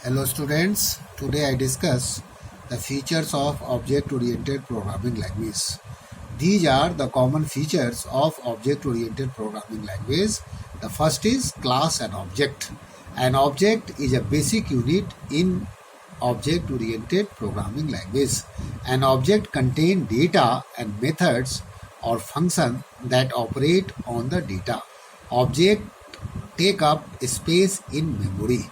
Hello students, today I discuss the features of object-oriented programming language. These are the common features of object-oriented programming language. The first is class and object. An object is a basic unit in object-oriented programming language. An object contains data and methods or functions that operate on the data. Object take up space in memory.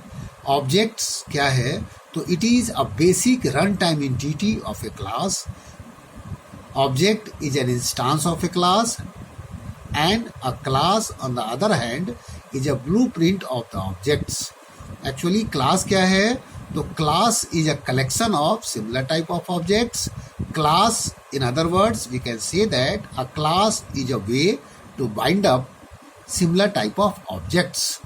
Objects क्या है तो it is a basic runtime entity of a class. Object is an instance of a class, and a class on the other hand is a blueprint of the objects. Actually class क्या है तो class is a collection of similar type of objects. Class, in other words, we can say that a class is a way to bind up similar type of objects.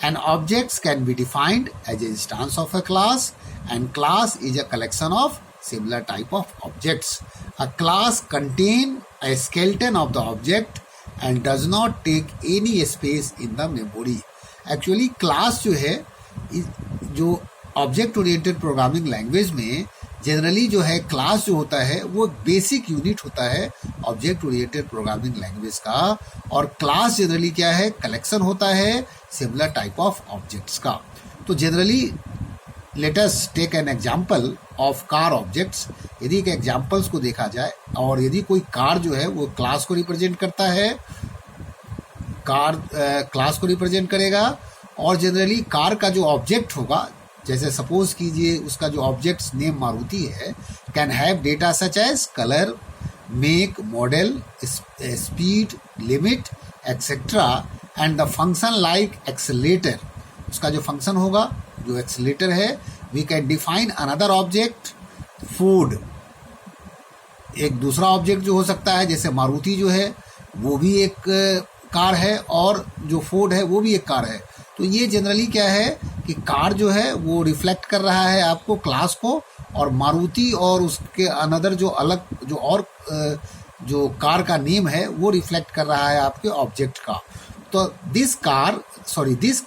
And objects can be defined as an instance of a class, and class is a collection of similar type of objects. A class contains a skeleton of the object and does not take any space in the memory. Actually class जो है जो object oriented programming language में generally जो है class जो होता है वो बेसिक यूनिट होता है ऑब्जेक्ट ओरिएंटेड प्रोग्रामिंग लैंग्वेज का. और क्लास जनरली क्या है कलेक्शन होता है सिमिलर टाइप ऑफ ऑब्जेक्ट्स का. तो generally let us take an example of car objects. यदि एक एग्जांपल्स को देखा जाए और यदि कोई कार जो है वो क्लास को रिप्रेजेंट करता है, कार क्लास को रिप्रेजेंट करेगा. और जनरली कार का जो ऑब्जेक्ट होगा, जैसे सपोज कीजिए उसका जो ऑब्जेक्ट्स नेम मारुति है, can have data such as colour, make, model, speed, limit etcetera, and the function like accelerator. उसका जो फंक्शन होगा जो एक्सेलेटर है. We can define another object food. एक दूसरा ऑब्जेक्ट जो हो सकता है जैसे मारुति जो है वो भी एक कार है और जो फोर्ड है वो भी एक कार है. तो ये जनरली क्या है कि कार जो है वो रिफ्लेक्ट कर रहा है आपको क्लास को, और मारुति और उसके अनदर जो अलग जो और जो कार का नेम है वो रिफ्लेक्ट कर रहा है आपके ऑब्जेक्ट का. तो this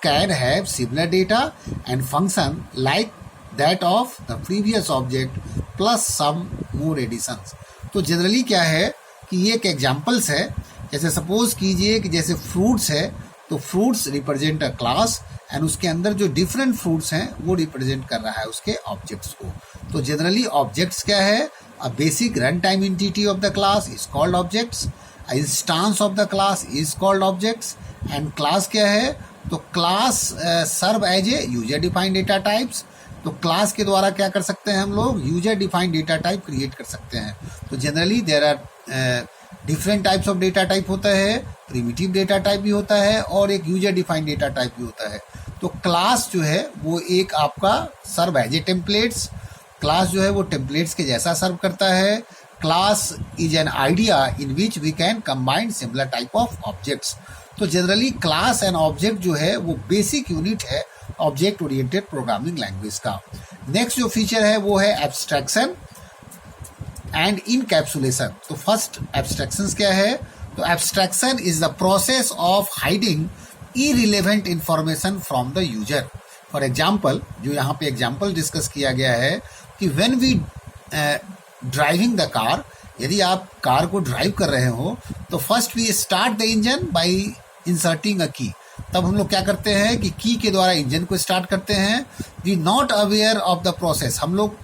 can have similar data and function like that of the previous object plus some more additions. तो जनरली क्या है कि ये एक एग्जांपल्स है. जैसे सपोज कीजिए कि जैसे फ्रूट्स है तो fruits represent a class, and उसके अंदर जो डिफरेंट फ्रूट्स हैं वो रिप्रेजेंट कर रहा है उसके ऑब्जेक्ट्स को. तो जनरली ऑब्जेक्ट्स क्या है, a basic run time entity of the class is called objects, a instance of the class is called objects. And class क्या है तो class serve as a user defined data types. तो class के द्वारा क्या कर सकते हैं हम लोग user defined data type create कर सकते हैं. तो generally there are different types of data type होता है. प्रिमिटिव डेटा टाइप भी होता है और एक यूजर डिफाइंड डेटा टाइप भी होता है. तो क्लास जो है वो एक आपका serve as a templates. Class जो है वो टेम्पलेट्स के जैसा सर्व करता है. Class is an idea in which we can combine similar type of objects. तो जनरली क्लास एंड ऑब्जेक्ट जो है वो बेसिक यूनिट है ऑब्जेक्ट ओरिएंटेड प्रोग्रामिंग लैंग्वेज का. नेक्स्ट जो फीचर है वो है एब्स्ट्रैक्शन एंड इनकैप्सुलेशन. तो फर्स्ट एब्स्ट्रैक्शंस क्या है तो abstraction is the process of hiding irrelevant information from the user. For example जो यहाँ पे एग्जाम्पल डिस्कस किया गया है कि when we driving the car, यदि आप कार को ड्राइव कर रहे हो तो first we start the engine by inserting a key. तब हम लोग क्या करते हैं कि की के द्वारा इंजन को स्टार्ट करते हैं. We not aware of the process. हम लोग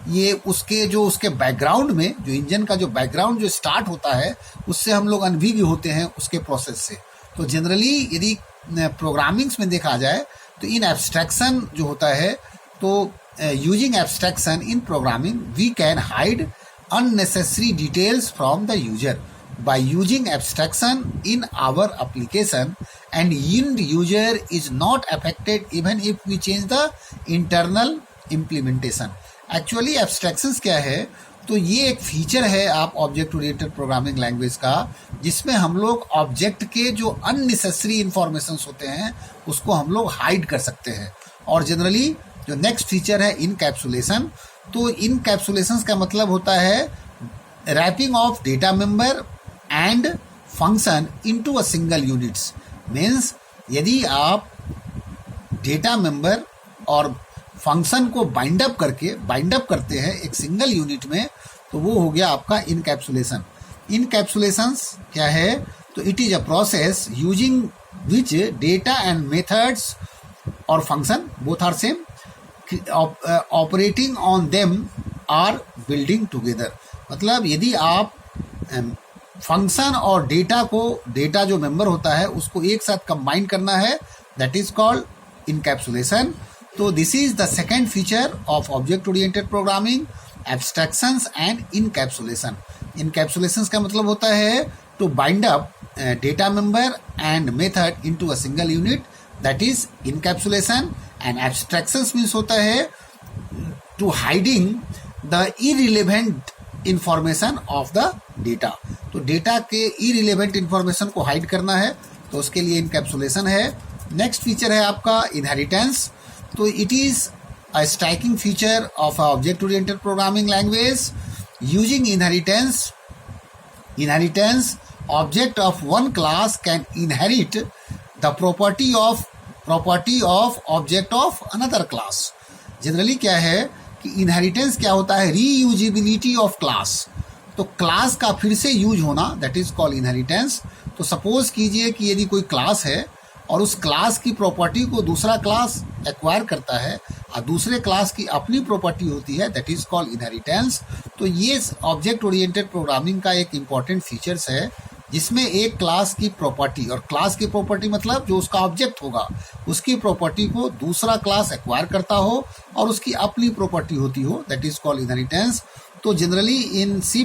ये उसके बैकग्राउंड में जो इंजन का जो बैकग्राउंड जो स्टार्ट होता है उससे हम लोग अनभिज्ञ होते हैं उसके प्रोसेस से. तो जनरली यदि प्रोग्रामिंग्स में देखा जाए तो इन एब्स्ट्रैक्शन जो होता है तो using abstraction in programming we can hide unnecessary details from the user. By using abstraction in our application, and end user is not affected even if we change the internal implementation. Actually abstractions क्या है तो ये एक feature है आप object oriented programming language का जिसमें हम लोग ऑब्जेक्ट के जो अननेसेसरी इंफॉर्मेशंस होते हैं उसको हम लोग हाइड कर सकते हैं. और जनरली जो नेक्स्ट फीचर है इनकैप्सुलेशन. तो इनकैप्सुलेशन का मतलब होता है wrapping of data member and function into a single units. Means यदि आप डेटा मेंबर और फंक्शन को बाइंड अप करते हैं एक सिंगल यूनिट में, तो वो हो गया आपका इनकैप्सुलेशन। इनकैप्सुलेशंस क्या है? तो it is a process using which data and methods और function both are same operating on them are building together. मतलब यदि आप फंक्शन और डेटा जो मेंबर होता है उसको एक साथ कंबाइन करना है, दैट इज कॉल्ड इनकैप्सुलेशन। तो this is the second feature of object oriented programming, abstractions and encapsulation. Encapsulation का मतलब होता है to bind up data member and method into a single unit, that is encapsulation. And abstractions means होता है to hiding the irrelevant information of the data. तो data के irrelevant information को hide करना है, तो उसके लिए इनकैप्सुलेशन है। नेक्स्ट फीचर है आपका इनहेरिटेंस। तो it is a striking feature of a object oriented programming language. Using inheritance object of one class can inherit the property of object of another class. Generally क्या है कि inheritance क्या होता है? Reusability of class. तो class का फिर से यूज होना, दैट इज कॉल्ड इनहेरिटेंस। तो सपोज कीजिए कि यदि कोई क्लास है और उस क्लास की प्रॉपर्टी को दूसरा क्लास एक्वायर करता है और दूसरे क्लास की अपनी प्रॉपर्टी होती है, दैट इज कॉल्ड इनहेरिटेंस। तो ये ऑब्जेक्ट ओरिएंटेड प्रोग्रामिंग का एक इंपॉर्टेंट फीचर्स है, जिसमें एक क्लास की प्रॉपर्टी, और क्लास की प्रॉपर्टी मतलब जो उसका ऑब्जेक्ट होगा उसकी प्रॉपर्टी को दूसरा क्लास एक्वायर करता हो और उसकी अपनी प्रॉपर्टी होती हो, दैट इज कॉल्ड इनहेरिटेंस। तो generally in C++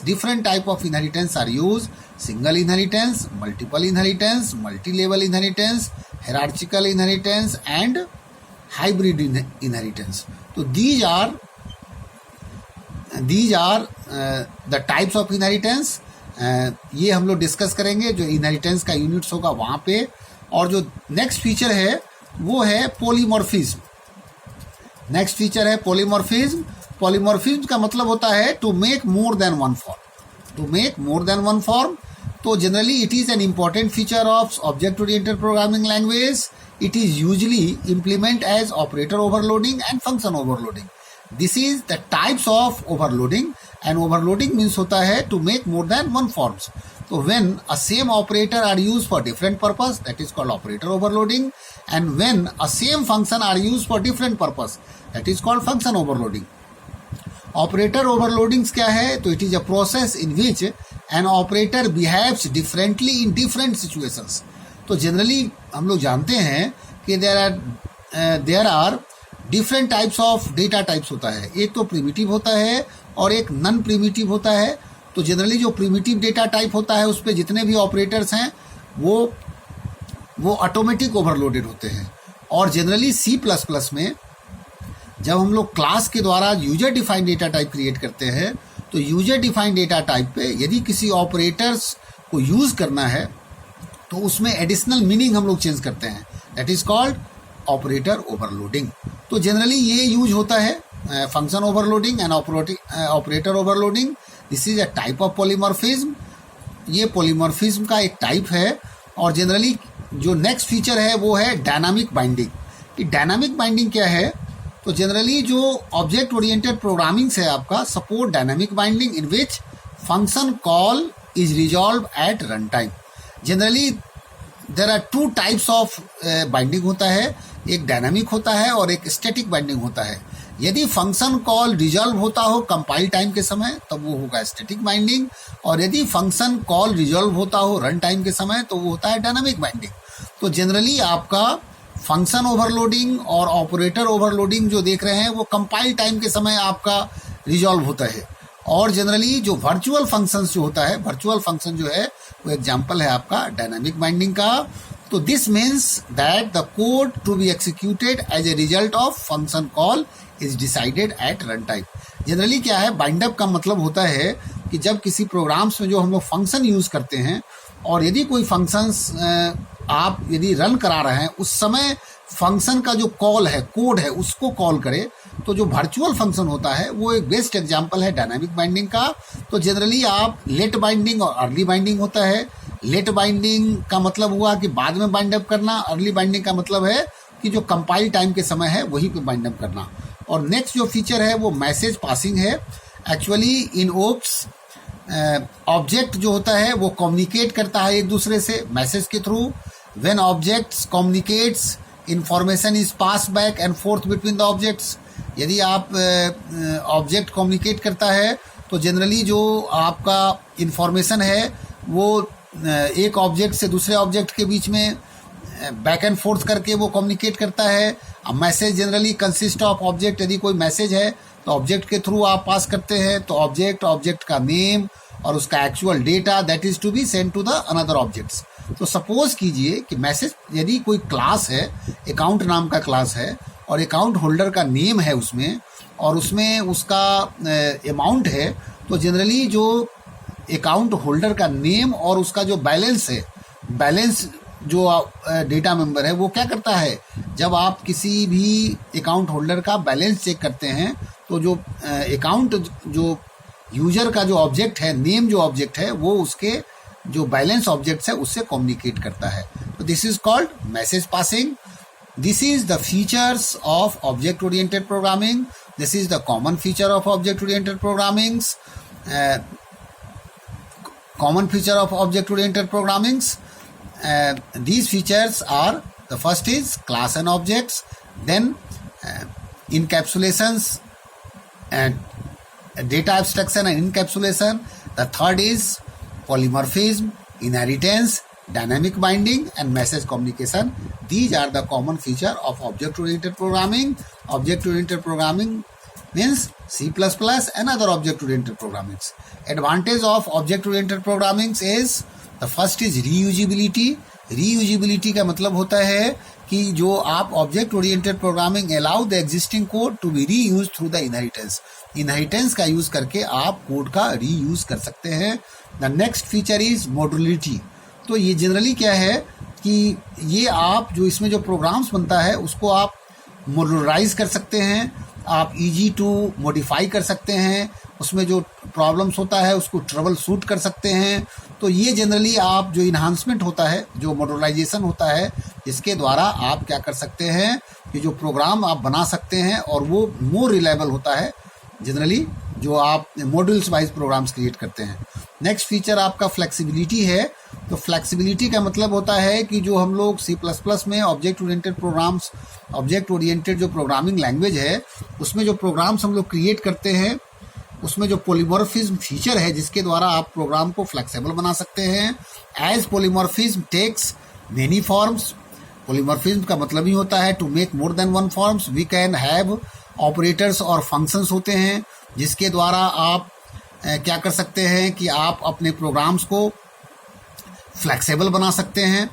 different type of inheritance are use: single inheritance, multiple inheritance, multi level inheritance, hierarchical inheritance and hybrid inheritance. तो these are the types of inheritance. ये हम लोग discuss करेंगे जो inheritance का units होगा वहाँ पे। और जो नेक्स्ट फीचर है वो है पॉलीमॉर्फिज्म। नेक्स्ट फीचर है पॉलीमॉर्फिज्म। पॉलीमॉर्फिज्म का मतलब होता है to make more than one form. तो generally it is an important feature of object oriented programming language. It is usually implement as operator overloading and function overloading. This is the types of overloading. And overloading means होता है to make more than one forms. तो when a same operator are used for different purpose, that is called operator overloading, and when a same function are used for different purpose, that is called function overloading. Operator overloadings क्या है? तो it is a process in which an operator behaves differently in different situations. तो generally हम लोग जानते हैं कि there are different types of data types होता है। एक तो primitive होता है और एक नॉन प्रिमिटिव होता है। तो जनरली जो प्रिमिटिव डेटा टाइप होता है उस पर जितने भी ऑपरेटर्स हैं वो ऑटोमेटिक ओवरलोडेड होते हैं। और जनरली C++ में जब हम लोग क्लास के द्वारा user defined data type create करते हैं, तो यूजर डिफाइंड डेटा टाइप पे यदि किसी ऑपरेटर्स को यूज करना है तो उसमें एडिशनल मीनिंग हम लोग चेंज करते हैं, that is called operator overloading. तो जनरली ये यूज होता है function overloading and operator overloading. This is a type of polymorphism. ये पॉलीमॉर्फिज्म का एक टाइप है। और जनरली जो नेक्स्ट फीचर है वो है डायनामिक बाइंडिंग। कि डायनामिक बाइंडिंग क्या है? तो जनरली जो ऑब्जेक्ट ओरिएंटेड प्रोग्रामिंग है आपका support dynamic binding in which function call is resolve at run time. Generally there are two types of binding होता है, एक डायनामिक होता है और एक स्टैटिक बाइंडिंग होता है। यदि फंक्शन कॉल रिजॉल्व होता हो कंपाइल टाइम के समय तब वो होगा स्टैटिक बाइंडिंग, और यदि फंक्शन कॉल रिजॉल्व होता हो रन टाइम के समय तो वो होता है डायनामिक बाइंडिंग। तो जनरली आपका फंक्शन ओवरलोडिंग और ऑपरेटर ओवरलोडिंग जो देख रहे हैं वो कंपाइल टाइम के समय आपका रिजॉल्व होता है। और जनरली जो वर्चुअल फंक्शंस जो होता है, वर्चुअल फंक्शन जो है वो एग्जांपल है आपका डायनामिक बाइंडिंग का। तो this means that the code to be executed as a result of function call is decided at run time. Generally क्या है, बाइंड अप का मतलब होता है कि जब किसी प्रोग्राम्स में जो हम लोग फंक्शन यूज करते हैं और यदि कोई फंक्शंस आप यदि रन करा रहे हैं उस समय फंक्शन का जो कॉल है, कोड है, उसको कॉल करे, तो जो वर्चुअल फंक्शन होता है वो एक बेस्ट एग्जांपल है डायनामिक बाइंडिंग का। तो जनरली आप लेट बाइंडिंग और अर्ली बाइंडिंग होता है। लेट बाइंडिंग का मतलब हुआ कि बाद में बाइंड अप करना, अर्ली बाइंडिंग का मतलब है कि जो कंपाइल टाइम के समय है वही पे बाइंड अप करना। और नेक्स्ट जो फीचर है वो मैसेज पासिंग है। एक्चुअली इन ओप्स ऑब्जेक्ट जो होता है वो कम्युनिकेट करता है एक दूसरे से मैसेज के through. When objects communicates, information is pass back and fourth between the objects. यदि आप ऑब्जेक्ट कम्युनिकेट करता है तो जनरली जो आपका इंफॉर्मेशन है वो एक ऑब्जेक्ट से दूसरे ऑब्जेक्ट के बीच में बैक एंड फोर्थ करके वो कम्युनिकेट करता है। अब message generally consist of object. यदि कोई मैसेज है तो ऑब्जेक्ट के थ्रू आप पास करते हैं, तो ऑब्जेक्ट का नेम और उसका actual data that is to be send to the another objects. तो सपोज कीजिए कि मैसेज, यदि कोई क्लास है, अकाउंट नाम का क्लास है और अकाउंट होल्डर का नेम है उसमें और उसमें उसका अमाउंट है, तो जनरली जो अकाउंट होल्डर का नेम और उसका जो बैलेंस है, बैलेंस जो डेटा मेंबर है वो क्या करता है, जब आप किसी भी अकाउंट होल्डर का बैलेंस चेक करते हैं तो जो अकाउंट जो यूजर का जो ऑब्जेक्ट है, नेम जो ऑब्जेक्ट है, वो उसके जो बैलेंस ऑब्जेक्ट है उससे कम्युनिकेट करता है। तो this is called message passing. This is the features of object oriented programming. This is the common feature of object oriented programmings. Common feature of object oriented programmings. These features are, the first is class and objects, then encapsulations and data abstraction and encapsulation. The third is polymorphism, inheritance, dynamic binding and message communication. These are the common feature of object oriented programming. Object oriented programming means C++ and other object oriented programmings. Advantage of object oriented programmings is, the first is reusability. Reusability का मतलब होता है कि जो आप object oriented programming allow the existing code to be reuse through the inheritance. Inheritance का use करके आप कोड का रीयूज कर सकते हैं। The next feature is modularity. तो ये जनरली क्या है कि ये आप जो इसमें जो प्रोग्राम्स बनता है उसको आप मॉड्यूलराइज कर सकते हैं, आप इजी टू मॉडिफाई कर सकते हैं, उसमें जो प्रॉब्लम्स होता है उसको ट्रबल शूट कर सकते हैं। तो ये जनरली आप जो इन्हांसमेंट होता है, जो मॉड्यूलराइजेशन होता है, इसके द्वारा आप क्या कर सकते हैं कि जो प्रोग्राम आप बना सकते हैं और वो मोर रिलायबल होता है जनरली जो आप मॉड्यूल्स वाइज प्रोग्राम्स क्रिएट करते हैं। नेक्स्ट फीचर आपका फ्लेक्सिबिलिटी है। तो फ्लेक्सिबिलिटी का मतलब होता है कि जो हम लोग C++ में object oriented programs, object oriented जो प्रोग्रामिंग लैंग्वेज है उसमें जो प्रोग्राम्स हम लोग क्रिएट करते हैं उसमें जो पॉलीमॉर्फिज्म फीचर है जिसके द्वारा आप प्रोग्राम को फ्लेक्सिबल बना सकते हैं। As polymorphism takes many forms. Polymorphism का मतलब ही होता है to make more than one forms. We can have operators और फंक्शंस होते हैं जिसके द्वारा आप क्या कर सकते हैं कि आप अपने प्रोग्राम्स को फ्लेक्सिबल बना सकते हैं।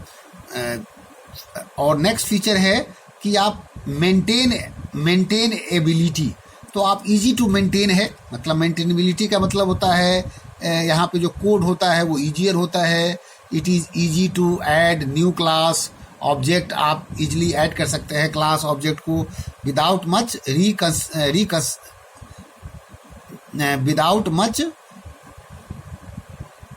और नेक्स्ट फीचर है कि आप मेंटेन एबिलिटी। तो आप इजी टू मेंटेन है, मतलब मेंटेनेबिलिटी का मतलब होता है यहाँ पे जो कोड होता है वो ईजियर होता है। It is easy to add new class object. आप इजीली ऐड कर सकते हैं क्लास ऑब्जेक्ट को विदाउट मच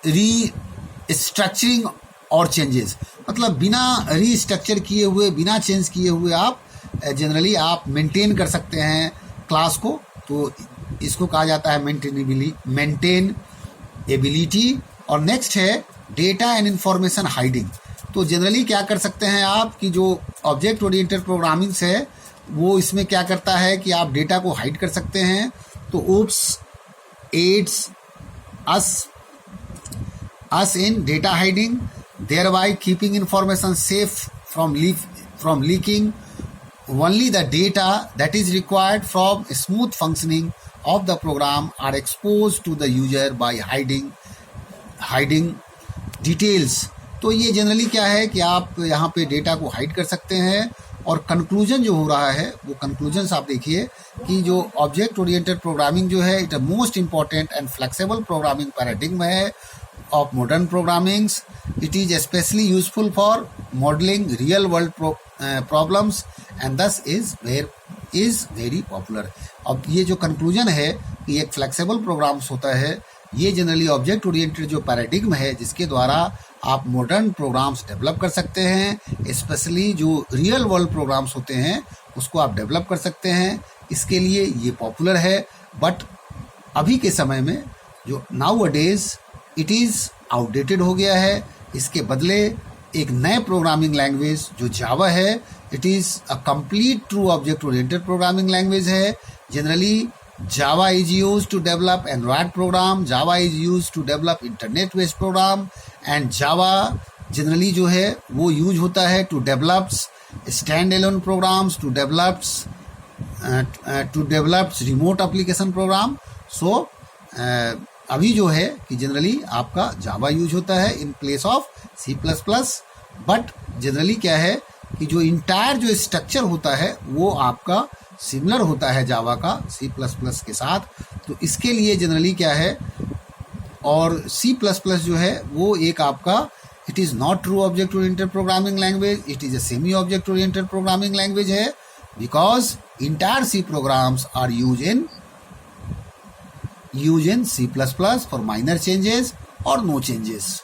रीस्ट्रक्चरिंग और चेंजेस। मतलब बिना रीस्ट्रक्चर किए हुए, बिना चेंज किए हुए आप जनरली आप मेंटेन कर सकते हैं क्लास को। तो इसको कहा जाता है मेंटेनेबिलिटी। और नेक्स्ट है डेटा एंड इंफॉर्मेशन हाइडिंग। तो जनरली क्या कर सकते हैं आप कि जो ऑब्जेक्ट ओरिएंटेड प्रोग्रामिंग है वो इसमें क्या करता है कि आप डेटा को हाइड कर सकते हैं। तो OOPs aids us in data hiding, thereby keeping information safe from leaking. Only the data that is required from smooth functioning of the program are exposed to the user by hiding details. तो ये generally क्या है कि आप यहाँ पे data को hide कर सकते हैं। और कंक्लूजन जो हो रहा है वो कंक्लूजन आप देखिए कि जो ऑब्जेक्ट ओरिएंटेड प्रोग्रामिंग जो है it a most important and flexible programming paradigm है of modern programmings. It is especially useful for modeling real world problems and thus is very popular. अब ये जो कंक्लूजन है कि एक फ्लेक्सिबल प्रोग्राम्स होता है, ये जनरली ऑब्जेक्ट ओरिएंटेड जो पैराडिग्म है जिसके द्वारा आप मॉडर्न प्रोग्राम्स डेवलप कर सकते हैं, स्पेशली जो रियल वर्ल्ड प्रोग्राम्स होते हैं उसको आप डेवलप कर सकते हैं। इसके लिए ये पॉपुलर है, बट अभी के समय में जो now a days it is outdated हो गया है। इसके बदले एक नए प्रोग्रामिंग लैंग्वेज जो जावा है, it is a complete true object oriented programming language है। Generally Java is used to develop Android program, Java is used to develop internet based program, and Java generally जो है वो use होता है to develop standalone programs, to develop remote application program. So अभी जो है कि जनरली आपका Java यूज होता है in place of C++, but generally क्या है कि जो इंटायर जो स्ट्रक्चर होता है वो आपका सिमिलर होता है जावा का C++ के साथ। तो इसके लिए जनरली क्या है, और C++ जो है वो एक आपका it is not true object oriented programming language, it is a semi object oriented programming language है, because entire C programs are use in C++ for minor changes और नो चेंजेस।